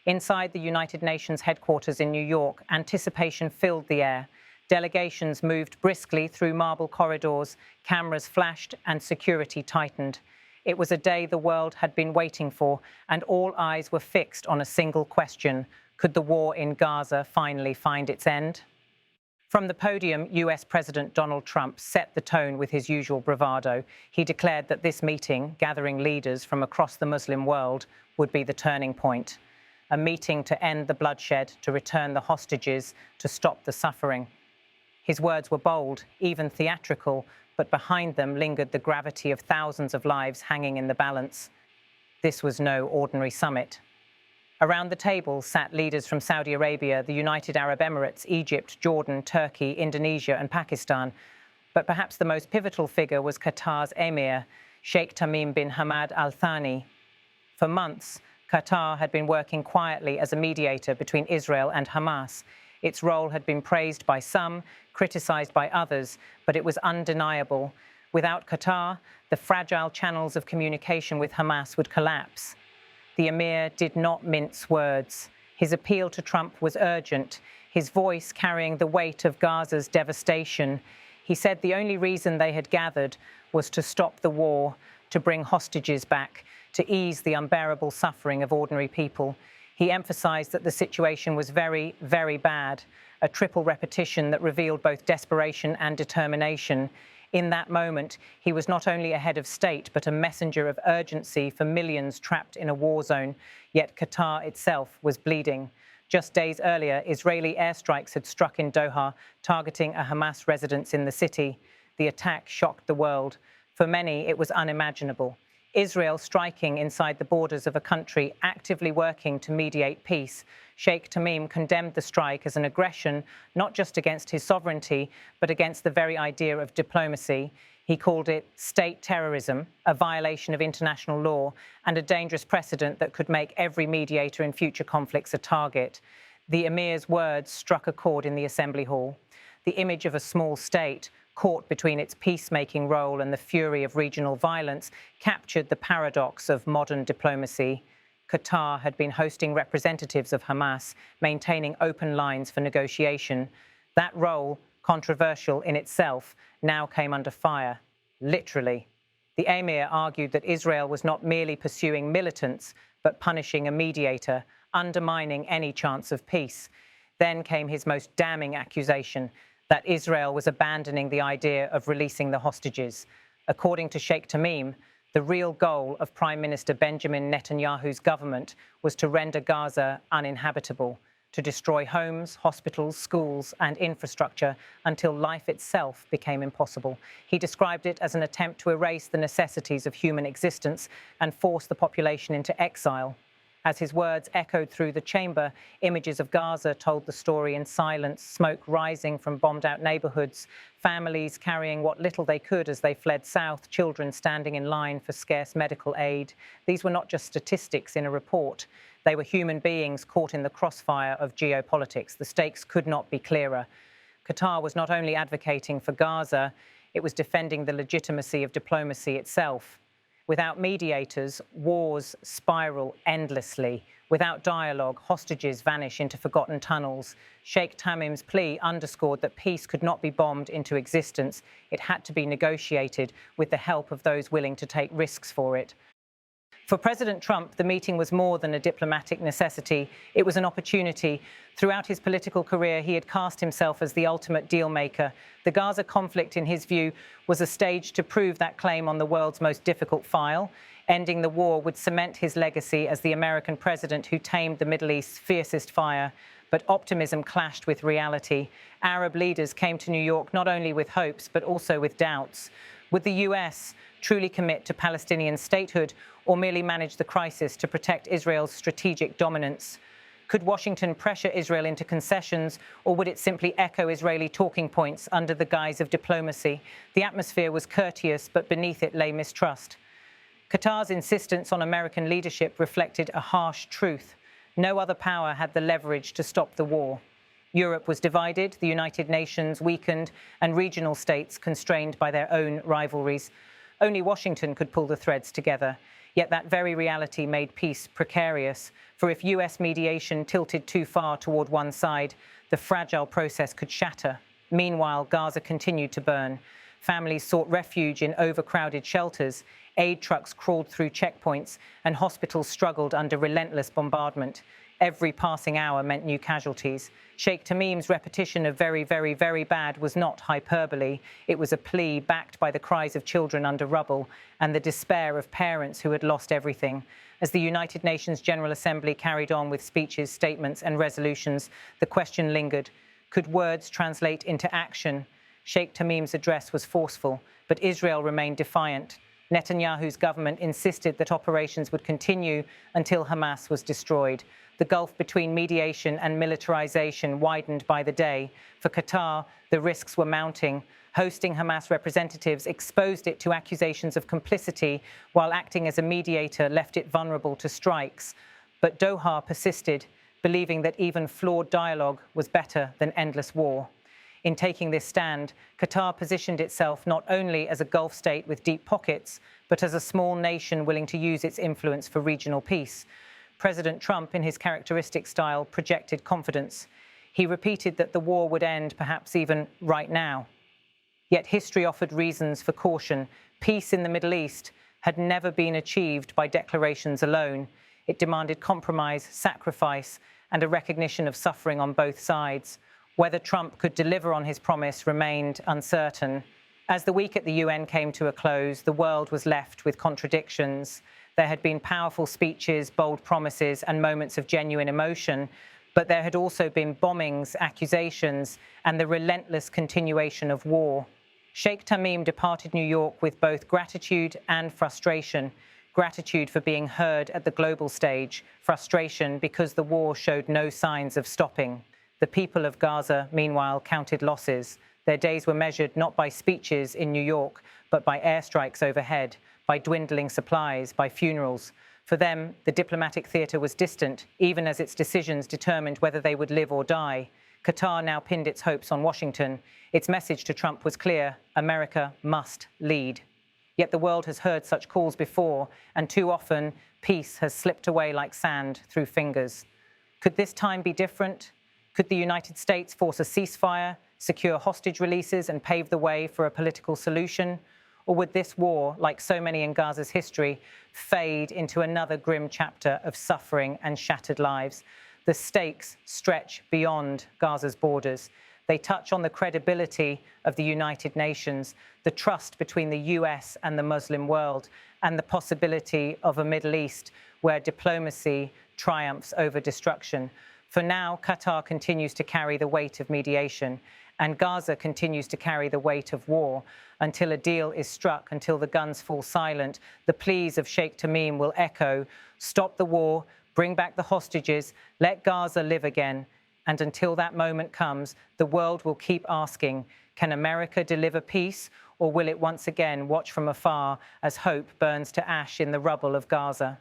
Inside the United Nations headquarters in New York, anticipation filled the air. Delegations moved briskly through marble corridors, cameras flashed, and security tightened. It was a day the world had been waiting for, and all eyes were fixed on a single question: could the war in Gaza finally find its end? From the podium, US President Donald Trump set the tone with his usual bravado. He declared that this meeting, gathering leaders from across the Muslim world, would be the turning point. A meeting to end the bloodshed, to return the hostages, to stop the suffering. His words were bold, even theatrical, but behind them lingered the gravity of thousands of lives hanging in the balance. This was no ordinary summit. Around the table sat leaders from Saudi Arabia, the United Arab Emirates, Egypt, Jordan, Turkey, Indonesia, and Pakistan. But perhaps the most pivotal figure was Qatar's Emir, Sheikh Tamim bin Hamad Al-Thani. For months, Qatar had been working quietly as a mediator between Israel and Hamas. Its role had been praised by some, criticized by others, but it was undeniable. Without Qatar, the fragile channels of communication with Hamas would collapse. The Emir did not mince words. His appeal to Trump was urgent, his voice carrying the weight of Gaza's devastation. He said the only reason they had gathered was to stop the war, to bring hostages back, to ease the unbearable suffering of ordinary people. He emphasized that the situation was very, very bad, a triple repetition that revealed both desperation and determination. In that moment, he was not only a head of state, but a messenger of urgency for millions trapped in a war zone. Yet Qatar itself was bleeding. Just days earlier, Israeli airstrikes had struck in Doha, targeting a Hamas residence in the city. The attack shocked the world. For many, it was unimaginable. Israel striking inside the borders of a country actively working to mediate peace. Sheikh Tamim condemned the strike as an aggression, not just against his sovereignty, but against the very idea of diplomacy. He called it state terrorism, a violation of international law, and a dangerous precedent that could make every mediator in future conflicts a target. The Emir's words struck a chord in the Assembly Hall. The image of a small state, caught between its peacemaking role and the fury of regional violence, captured the paradox of modern diplomacy. Qatar had been hosting representatives of Hamas, maintaining open lines for negotiation. That role, controversial in itself, now came under fire, literally. The Emir argued that Israel was not merely pursuing militants, but punishing a mediator, undermining any chance of peace. Then came his most damning accusation, that Israel was abandoning the idea of releasing the hostages. According to Sheikh Tamim, the real goal of Prime Minister Benjamin Netanyahu's government was to render Gaza uninhabitable, to destroy homes, hospitals, schools, and infrastructure until life itself became impossible. He described it as an attempt to erase the necessities of human existence and force the population into exile. As his words echoed through the chamber, images of Gaza told the story in silence, smoke rising from bombed-out neighborhoods, families carrying what little they could as they fled south, children standing in line for scarce medical aid. These were not just statistics in a report. They were human beings caught in the crossfire of geopolitics. The stakes could not be clearer. Qatar was not only advocating for Gaza, it was defending the legitimacy of diplomacy itself. Without mediators, wars spiral endlessly. Without dialogue, hostages vanish into forgotten tunnels. Sheikh Tamim's plea underscored that peace could not be bombed into existence. It had to be negotiated with the help of those willing to take risks for it. For President Trump, the meeting was more than a diplomatic necessity. It was an opportunity. Throughout his political career, he had cast himself as the ultimate deal-maker. The Gaza conflict, in his view, was a stage to prove that claim on the world's most difficult file. Ending the war would cement his legacy as the American president who tamed the Middle East's fiercest fire. But optimism clashed with reality. Arab leaders came to New York not only with hopes, but also with doubts. Would the US truly commit to Palestinian statehood or merely manage the crisis to protect Israel's strategic dominance? Could Washington pressure Israel into concessions, or would it simply echo Israeli talking points under the guise of diplomacy? The atmosphere was courteous, but beneath it lay mistrust. Qatar's insistence on American leadership reflected a harsh truth. No other power had the leverage to stop the war. Europe was divided, the United Nations weakened, and regional states constrained by their own rivalries. Only Washington could pull the threads together. Yet that very reality made peace precarious, for if US mediation tilted too far toward one side, the fragile process could shatter. Meanwhile, Gaza continued to burn. Families sought refuge in overcrowded shelters, aid trucks crawled through checkpoints, and hospitals struggled under relentless bombardment. Every passing hour meant new casualties. Sheikh Tamim's repetition of very, very, very bad was not hyperbole. It was a plea backed by the cries of children under rubble and the despair of parents who had lost everything. As the United Nations General Assembly carried on with speeches, statements, and resolutions, the question lingered: could words translate into action? Sheikh Tamim's address was forceful, but Israel remained defiant. Netanyahu's government insisted that operations would continue until Hamas was destroyed. The gulf between mediation and militarization widened by the day. For Qatar, the risks were mounting. Hosting Hamas representatives exposed it to accusations of complicity, while acting as a mediator left it vulnerable to strikes. But Doha persisted, believing that even flawed dialogue was better than endless war. In taking this stand, Qatar positioned itself not only as a Gulf state with deep pockets, but as a small nation willing to use its influence for regional peace. President Trump, in his characteristic style, projected confidence. He repeated that the war would end perhaps even right now. Yet history offered reasons for caution. Peace in the Middle East had never been achieved by declarations alone. It demanded compromise, sacrifice, and a recognition of suffering on both sides. Whether Trump could deliver on his promise remained uncertain. As the week at the UN came to a close, the world was left with contradictions. There had been powerful speeches, bold promises, and moments of genuine emotion, but there had also been bombings, accusations, and the relentless continuation of war. Sheikh Tamim departed New York with both gratitude and frustration. Gratitude for being heard at the global stage, frustration because the war showed no signs of stopping. The people of Gaza, meanwhile, counted losses. Their days were measured not by speeches in New York, but by airstrikes overhead, by dwindling supplies, by funerals. For them, the diplomatic theatre was distant, even as its decisions determined whether they would live or die. Qatar now pinned its hopes on Washington. Its message to Trump was clear: America must lead. Yet the world has heard such calls before, and too often, peace has slipped away like sand through fingers. Could this time be different? Could the United States force a ceasefire, secure hostage releases, and pave the way for a political solution? Or would this war, like so many in Gaza's history, fade into another grim chapter of suffering and shattered lives? The stakes stretch beyond Gaza's borders. They touch on the credibility of the United Nations, the trust between the US and the Muslim world, and the possibility of a Middle East where diplomacy triumphs over destruction. For now, Qatar continues to carry the weight of mediation, and Gaza continues to carry the weight of war. Until a deal is struck, until the guns fall silent, the pleas of Sheikh Tamim will echo: stop the war, bring back the hostages, let Gaza live again. And until that moment comes, the world will keep asking, can America deliver peace, or will it once again watch from afar as hope burns to ash in the rubble of Gaza?